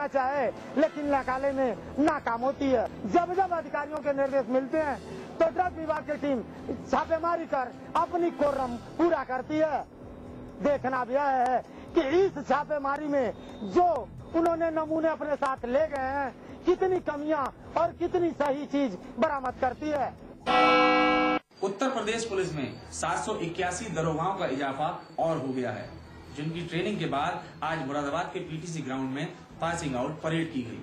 चाहे, लेकिन नकाले में नाकाम होती है। जब जब अधिकारियों के निर्देश मिलते हैं तो ड्रग विभाग की टीम छापेमारी कर अपनी कोरम पूरा करती है। देखना भी यह है कि इस छापेमारी में जो उन्होंने नमूने अपने साथ ले गए हैं, कितनी कमियां और कितनी सही चीज बरामद करती है। उत्तर प्रदेश पुलिस में 781 दरोगाओं का इजाफा और हो गया है, जिनकी ट्रेनिंग के बाद आज मुरादाबाद के पीटीसी ग्राउंड में पासिंग आउट परेड की गई।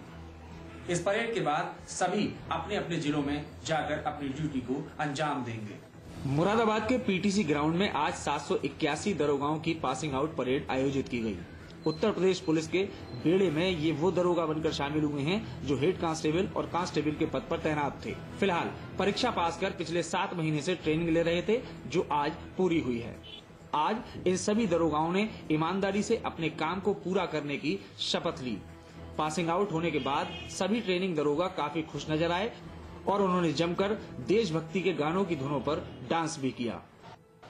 इस परेड के बाद सभी अपने अपने जिलों में जाकर अपनी ड्यूटी को अंजाम देंगे। मुरादाबाद के पीटीसी ग्राउंड में आज 781 दरोगाओं की पासिंग आउट परेड आयोजित की गई। उत्तर प्रदेश पुलिस के बेड़े में ये वो दरोगा बनकर शामिल हुए हैं जो हेड कांस्टेबल और कांस्टेबल के पद पर तैनात थे। फिलहाल परीक्षा पास कर पिछले 7 महीने से ट्रेनिंग ले रहे थे, जो आज पूरी हुई है। आज इन सभी दरोगाओं ने ईमानदारी से अपने काम को पूरा करने की शपथ ली। पासिंग आउट होने के बाद सभी ट्रेनिंग दरोगा काफी खुश नजर आए और उन्होंने जमकर देशभक्ति के गानों की धुनों पर डांस भी किया।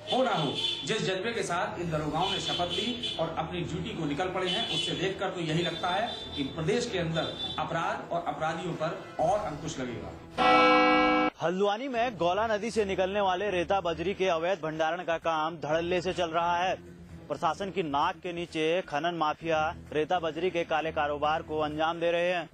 हो ना हो, जिस जज्बे के साथ इन दरोगाओं ने शपथ ली और अपनी ड्यूटी को निकल पड़े हैं, उससे देखकर तो यही लगता है कि प्रदेश के अंदर अपराध और अपराधियों पर और अंकुश लगेगा। हल्द्वानी में गौला नदी से निकलने वाले रेता बजरी के अवैध भंडारण का काम धड़ल्ले से चल रहा है। प्रशासन की नाक के नीचे खनन माफिया रेता बजरी के काले कारोबार को अंजाम दे रहे हैं।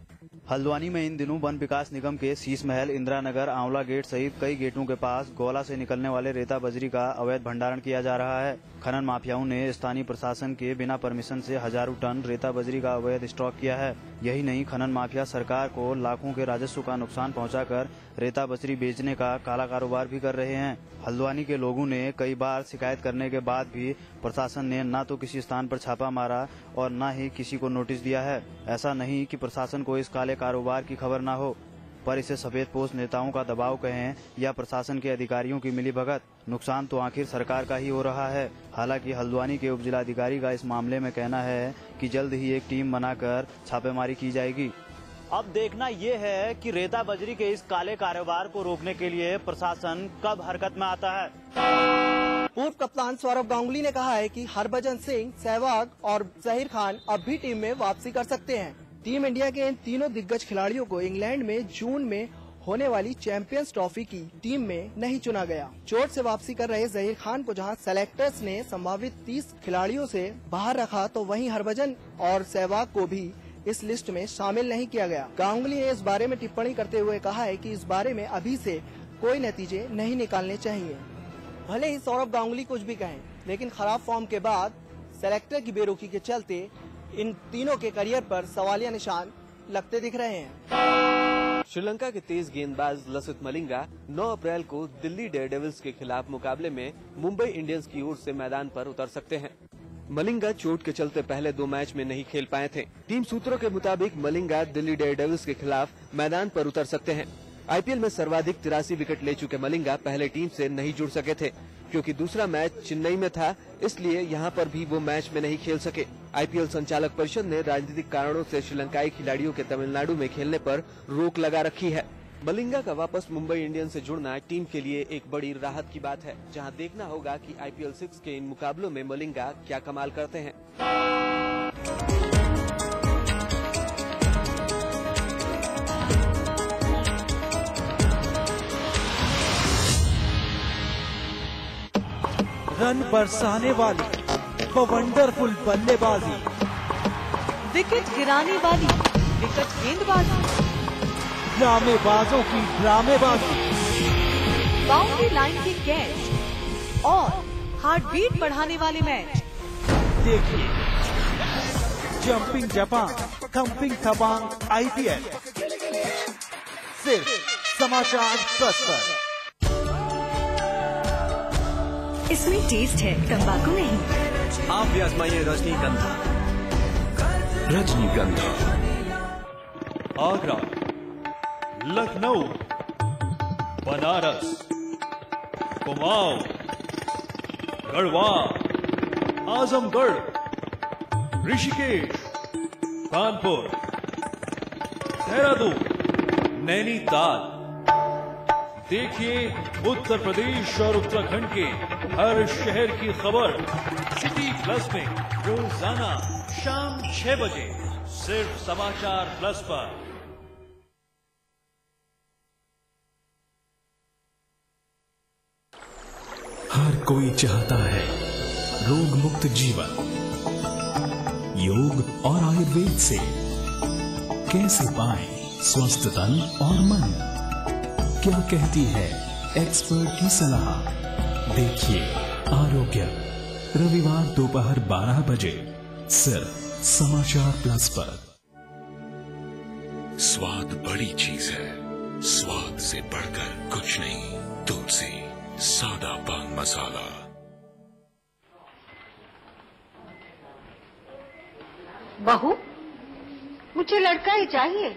हल्द्वानी में इन दिनों वन विकास निगम के शीश महल, इंदिरा नगर, आंवला गेट सहित कई गेटों के पास गौला से निकलने वाले रेता बजरी का अवैध भंडारण किया जा रहा है। खनन माफियाओं ने स्थानीय प्रशासन के बिना परमिशन से हजारों टन रेता बजरी का अवैध स्टॉक किया है। यही नहीं, खनन माफिया सरकार को लाखों के राजस्व का नुकसान पहुंचाकर रेता बजरी बेचने का काला कारोबार भी कर रहे हैं। हल्द्वानी के लोगों ने कई बार शिकायत करने के बाद भी प्रशासन ने न तो किसी स्थान पर छापा मारा और न ही किसी को नोटिस दिया है। ऐसा नहीं कि प्रशासन को इस काले कारोबार की खबर न हो, पर इसे सफेदपोश नेताओं का दबाव कहें या प्रशासन के अधिकारियों की मिलीभगत, नुकसान तो आखिर सरकार का ही हो रहा है। हालांकि हल्द्वानी के उपजिलाधिकारी का इस मामले में कहना है कि जल्द ही एक टीम बनाकर छापेमारी की जाएगी। अब देखना ये है कि रेता बजरी के इस काले कारोबार को रोकने के लिए प्रशासन कब हरकत में आता है। पूर्व कप्तान सौरभ गांगुली ने कहा है कि हरभजन सिंह, सहवाग और जहीर खान अब भी टीम में वापसी कर सकते हैं। टीम इंडिया के इन तीनों दिग्गज खिलाड़ियों को इंग्लैंड में जून में होने वाली चैंपियंस ट्रॉफी की टीम में नहीं चुना गया। चोट से वापसी कर रहे जहीर खान को जहां सेलेक्टर्स ने संभावित 30 खिलाड़ियों से बाहर रखा, तो वहीं हरभजन और सहवाग को भी इस लिस्ट में शामिल नहीं किया गया। गांगुली ने इस बारे में टिप्पणी करते हुए कहा है कि इस बारे में अभी से कोई नतीजे नहीं निकालने चाहिए। भले ही सौरभ गांगुली कुछ भी कहें, लेकिन खराब फॉर्म के बाद सेलेक्टर की बेरुखी के चलते इन तीनों के करियर पर सवालिया निशान लगते दिख रहे हैं। श्रीलंका के तेज गेंदबाज लसिथ मलिंगा 9 अप्रैल को दिल्ली डेयरडेविल्स के खिलाफ मुकाबले में मुंबई इंडियंस की ओर से मैदान पर उतर सकते हैं। मलिंगा चोट के चलते पहले 2 मैच में नहीं खेल पाए थे। टीम सूत्रों के मुताबिक मलिंगा दिल्ली डेयरडेविल्स के खिलाफ मैदान पर उतर सकते हैं। आईपीएल में सर्वाधिक 83 विकेट ले चुके मलिंगा पहले टीम से नहीं जुड़ सके थे, क्योंकि दूसरा मैच चेन्नई में था, इसलिए यहां पर भी वो मैच में नहीं खेल सके। आईपीएल संचालक परिषद ने राजनीतिक कारणों से श्रीलंकाई खिलाड़ियों के तमिलनाडु में खेलने पर रोक लगा रखी है। मलिंगा का वापस मुंबई इंडियंस से जुड़ना टीम के लिए एक बड़ी राहत की बात है, जहां देखना होगा कि आईपीएल 6 के इन मुकाबलों में मलिंगा क्या कमाल करते हैं। रन बरसाने वाली वो वंडरफुल बल्लेबाजी, विकेट गिराने वाली विकेट गेंदबाजी, ड्रामेबाजों की ड्रामेबाजी, बाउंड्री लाइन की कैच और हार्ट बीट बढ़ाने वाले मैच। देखिए जंपिंग जापान, थंपिंग थबांग आईपीएल सिर्फ समाचार प्लस पर। इसमें टेस्ट है, तंबाकू नहीं। आप भी आजमाइए रजनीगंधा। रजनीगंधा आगरा, लखनऊ, बनारस, कुमाऊं, गढ़वा, आजमगढ़, ऋषिकेश, कानपुर, देहरादून, नैनीताल। देखिए उत्तर प्रदेश और उत्तराखंड के हर शहर की खबर सिटी प्लस में रोजाना शाम 6 बजे सिर्फ समाचार प्लस पर। हर कोई चाहता है रोग मुक्त जीवन। योग और आयुर्वेद से कैसे पाएं स्वस्थ तन और मन? क्या कहती है एक्सपर्ट की सलाह? देखिए आरोग्य, रविवार दोपहर 12 बजे सिर्फ समाचार प्लस पर। स्वाद बड़ी चीज है, स्वाद से बढ़कर कुछ नहीं। तुलसी सादा पान मसाला। बहू, मुझे लड़का ही चाहिए।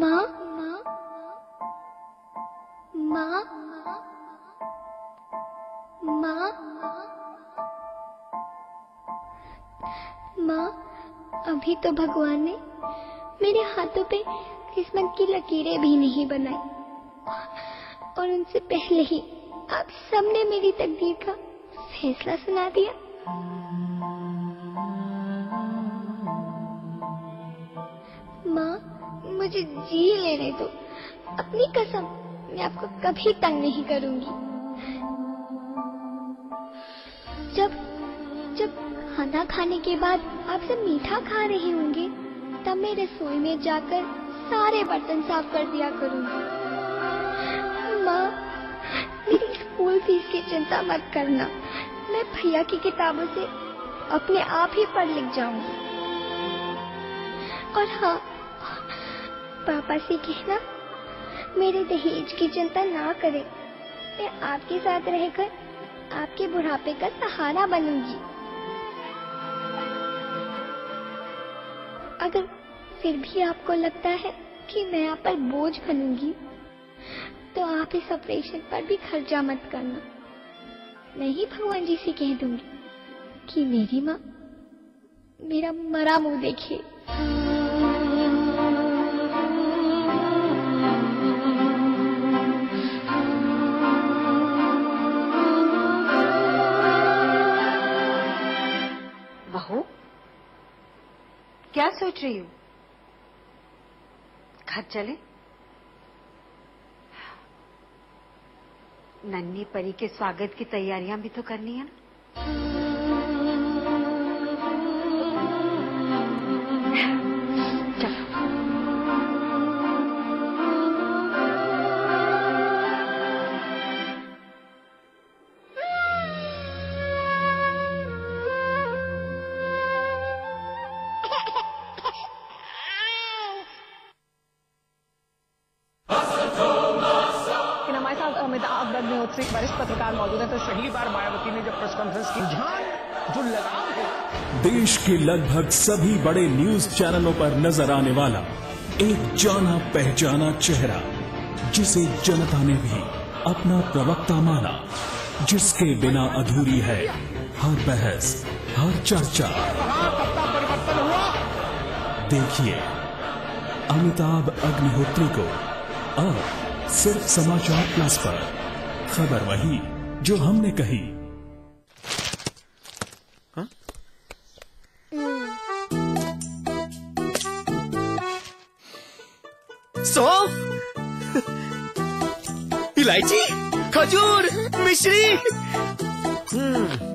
माँ, माँ, माँ, माँ, अभी तो भगवान ने मेरे हाथों पे किस्मत की लकीरें भी नहीं बनाई, और उनसे पहले ही आप सबने मेरी तकदीर का फैसला सुना दिया। माँ, मुझे जी लेने दो। अपनी कसम, मैं आपको कभी तंग नहीं करूंगी। जब खाना खाने के बाद आप सब मीठा खा रहे होंगे, तब मैं रसोई में जाकर सारे बर्तन साफ कर दिया करूंगी। माँ, मेरी स्कूल फीस की चिंता मत करना। मैं भैया की किताबों से अपने आप ही पढ़ लिख जाऊंगी। और हाँ, पापा से कहना मेरे दहेज की चिंता ना करें। मैं आपके साथ रहकर आपके बुढ़ापे का सहारा बनूंगी। अगर फिर भी आपको लगता है कि मैं आप पर बोझ बनूंगी, तो आप इस ऑपरेशन पर भी खर्चा मत करना। मैं ही भगवान जी से कह दूंगी कि मेरी माँ मेरा मरा मुंह देखे। बहू, क्या सोच रही हो? घर चले? नन्ही परी के स्वागत की तैयारियां भी तो करनी है ना। वरिष्ठ पत्रकार मौजूद है। तो पहली बार मायावती ने जब प्रेस कॉन्फ्रेंस की, जो लगाम है, देश के लगभग सभी बड़े न्यूज चैनलों पर नजर आने वाला एक जाना पहचाना चेहरा, जिसे जनता ने भी अपना प्रवक्ता माना, जिसके बिना अधूरी है हर बहस, हर चर्चा। परिवर्तन हुआ। देखिए अमिताभ अग्निहोत्री को अब सिर्फ समाचार प्लस पर। खबर वही जो हमने कही। इलायची, खजूर, मिश्री,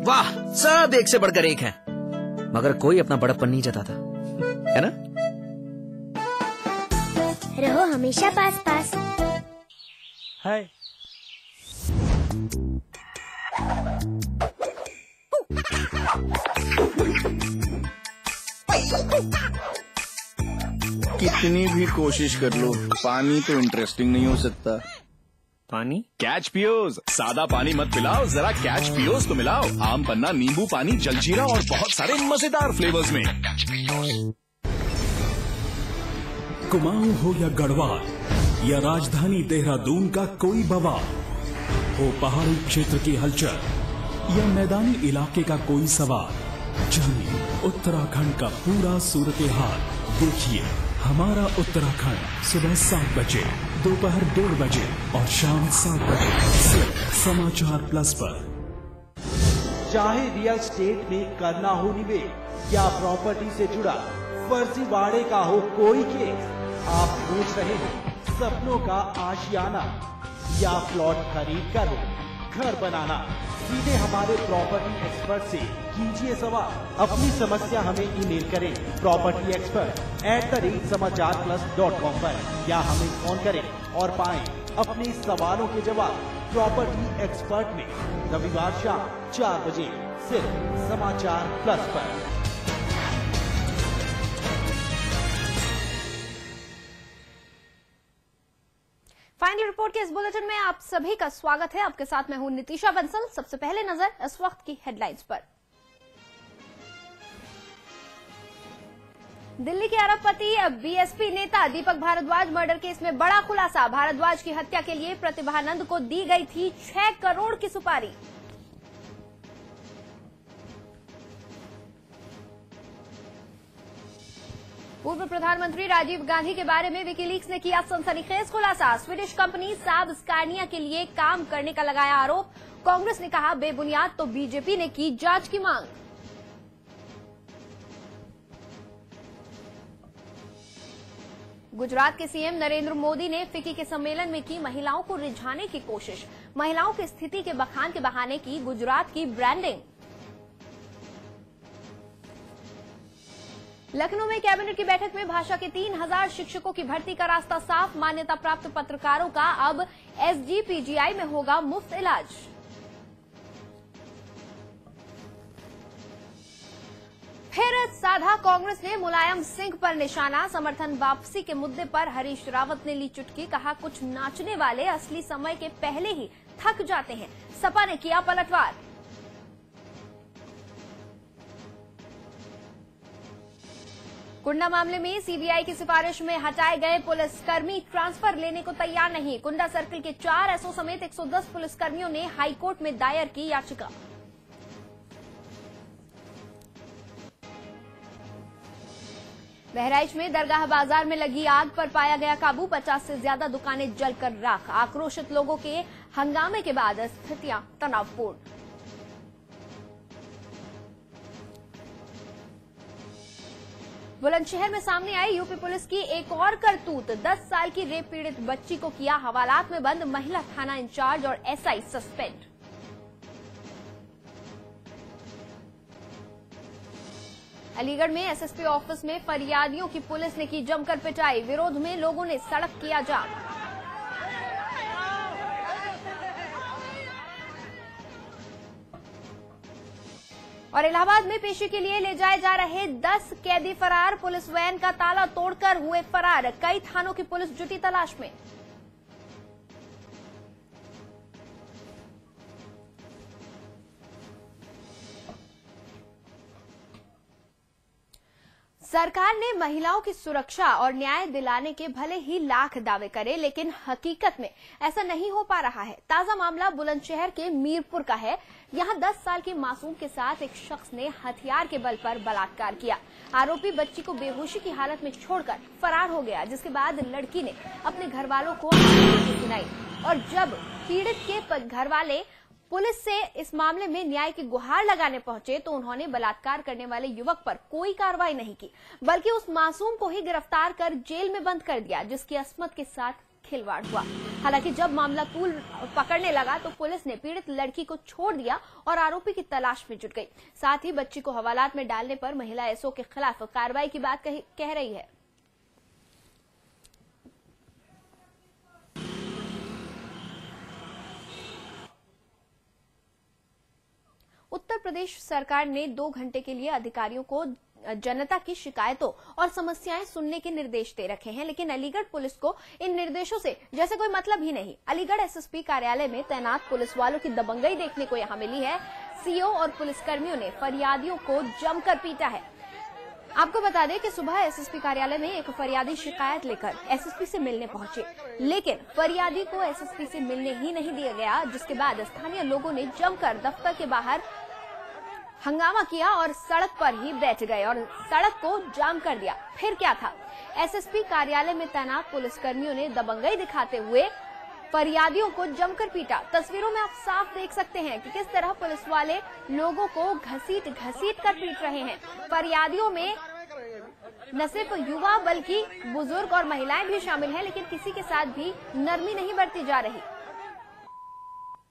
वाह, सब एक से बढ़कर एक है। मगर कोई अपना बड़प्पन नहीं जताता, है ना? रहो हमेशा पास पास। हाय। कितनी भी कोशिश कर लो, पानी तो इंटरेस्टिंग नहीं हो सकता। पानी? कैच पियोज। सादा पानी मत पिलाओ, जरा कैच पियोज तो मिलाओ। आम पन्ना, नींबू पानी, जलजीरा और बहुत सारे मजेदार फ्लेवर्स में। कुमाऊं हो या गढ़वाल या राजधानी देहरादून का कोई बवाल हो, पहाड़ी क्षेत्र की हलचल या मैदानी इलाके का कोई सवाल, जानिए उत्तराखंड का पूरा सूरत हाल। देखिए हमारा उत्तराखंड सुबह 7 बजे दोपहर 1:30 बजे और शाम 7 बजे सिर्फ समाचार प्लस पर। चाहे रियल स्टेट में करना हो निवेश या प्रॉपर्टी से जुड़ा फर्जीवाड़े का हो कोई केस, आप पूछ रहे हैं सपनों का आशियाना या प्लॉट खरीद कर हो घर बनाना, सीधे हमारे प्रॉपर्टी एक्सपर्ट से कीजिए सवाल। अपनी समस्या हमें ईमेल करें propertyaxpert@समाचारplus.com पर या हमें फोन करें और पाएं अपने सवालों के जवाब प्रॉपर्टी एक्सपर्ट में रविवार शाम 4 बजे सिर्फ समाचार प्लस पर। फाइनल रिपोर्ट के इस बुलेटिन में आप सभी का स्वागत है। आपके साथ मैं हूं नितिशा बंसल। सबसे पहले नजर इस वक्त की हेडलाइंस पर। दिल्ली के अरबपति बीएसपी नेता दीपक भारद्वाज मर्डर केस में बड़ा खुलासा। भारद्वाज की हत्या के लिए प्रतिभानंद को दी गई थी 6 करोड़ की सुपारी। पूर्व प्रधानमंत्री राजीव गांधी के बारे में विकीलीक्स ने किया सनसनीखेज खुलासा। स्वीडिश कंपनी साब स्कैनिया के लिए काम करने का लगाया आरोप। कांग्रेस ने कहा बेबुनियाद तो बीजेपी ने की जांच की मांग। गुजरात के सीएम नरेंद्र मोदी ने फिक्की के सम्मेलन में की महिलाओं को रिझाने की कोशिश। महिलाओं की स्थिति के बखान के बहाने की गुजरात की ब्रांडिंग। लखनऊ में कैबिनेट की बैठक में भाषा के 3000 शिक्षकों की भर्ती का रास्ता साफ। मान्यता प्राप्त पत्रकारों का अब एसजीपीजीआई में होगा मुफ्त इलाज। फिर साधा कांग्रेस ने मुलायम सिंह पर निशाना। समर्थन वापसी के मुद्दे पर हरीश रावत ने ली चुटकी। कहा कुछ नाचने वाले असली समय के पहले ही थक जाते हैं। सपा ने किया पलटवार। कुंडा मामले में सीबीआई की सिफारिश में हटाए गए पुलिसकर्मी ट्रांसफर लेने को तैयार नहीं। कुंडा सर्किल के 4 एसओ समेत 110 पुलिसकर्मियों ने हाईकोर्ट में दायर की याचिका। बहराइच में दरगाह बाजार में लगी आग पर पाया गया काबू। 50 से ज्यादा दुकानें जलकर राख। आक्रोशित लोगों के हंगामे के बाद स्थितियां तनावपूर्ण। बुलंदशहर में सामने आई यूपी पुलिस की एक और करतूत। 10 साल की रेप पीड़ित बच्ची को किया हवालात में बंद। महिला थाना इंचार्ज और एसआई सस्पेंड। अलीगढ़ में एसएसपी ऑफिस में फरियादियों की पुलिस ने की जमकर पिटाई। विरोध में लोगों ने सड़क किया जाम। और इलाहाबाद में पेशी के लिए ले जाए जा रहे 10 कैदी फरार। पुलिस वैन का ताला तोड़कर हुए फरार। कई थानों की पुलिस जुटी तलाश में। सरकार ने महिलाओं की सुरक्षा और न्याय दिलाने के भले ही लाख दावे करे, लेकिन हकीकत में ऐसा नहीं हो पा रहा है। ताजा मामला बुलंदशहर के मीरपुर का है। यहां 10 साल की मासूम के साथ एक शख्स ने हथियार के बल पर बलात्कार किया। आरोपी बच्ची को बेहोशी की हालत में छोड़कर फरार हो गया, जिसके बाद लड़की ने अपने घर वालों को सुनाई। और जब पीड़ित के घर वाले पुलिस से इस मामले में न्याय की गुहार लगाने पहुंचे तो उन्होंने बलात्कार करने वाले युवक पर कोई कार्रवाई नहीं की, बल्कि उस मासूम को ही गिरफ्तार कर जेल में बंद कर दिया, जिसकी अस्मत के साथ खिलवाड़ हुआ। हालांकि जब मामला तूल पकड़ने लगा तो पुलिस ने पीड़ित लड़की को छोड़ दिया और आरोपी की तलाश में जुट गई। साथ ही बच्ची को हवालात में डालने पर महिला एसओ के खिलाफ कार्रवाई की बात कह रही है। उत्तर प्रदेश सरकार ने 2 घंटे के लिए अधिकारियों को जनता की शिकायतों और समस्याएं सुनने के निर्देश दे रखे हैं, लेकिन अलीगढ़ पुलिस को इन निर्देशों से जैसे कोई मतलब ही नहीं। अलीगढ़ एसएसपी कार्यालय में तैनात पुलिस वालों की दबंगई देखने को यहां मिली है। सीओ और पुलिसकर्मियों ने फरियादियों को जमकर पीटा है। आपको बता दें कि सुबह एसएसपी कार्यालय में एक फरियादी शिकायत लेकर एसएसपी से मिलने पहुंचे, लेकिन फरियादी को एसएसपी से मिलने ही नहीं दिया गया, जिसके बाद स्थानीय लोगों ने जमकर दफ्तर के बाहर हंगामा किया और सड़क पर ही बैठ गए और सड़क को जाम कर दिया। फिर क्या था, एसएसपी कार्यालय में तैनात पुलिसकर्मियों ने दबंगई दिखाते हुए फरियादियों को जमकर पीटा। तस्वीरों में आप साफ देख सकते हैं कि किस तरह पुलिस वाले लोगों को घसीट कर पीट रहे हैं। फरियादियों में न सिर्फ युवा बल्कि बुजुर्ग और महिलाएं भी शामिल हैं, लेकिन किसी के साथ भी नरमी नहीं बरती जा रही।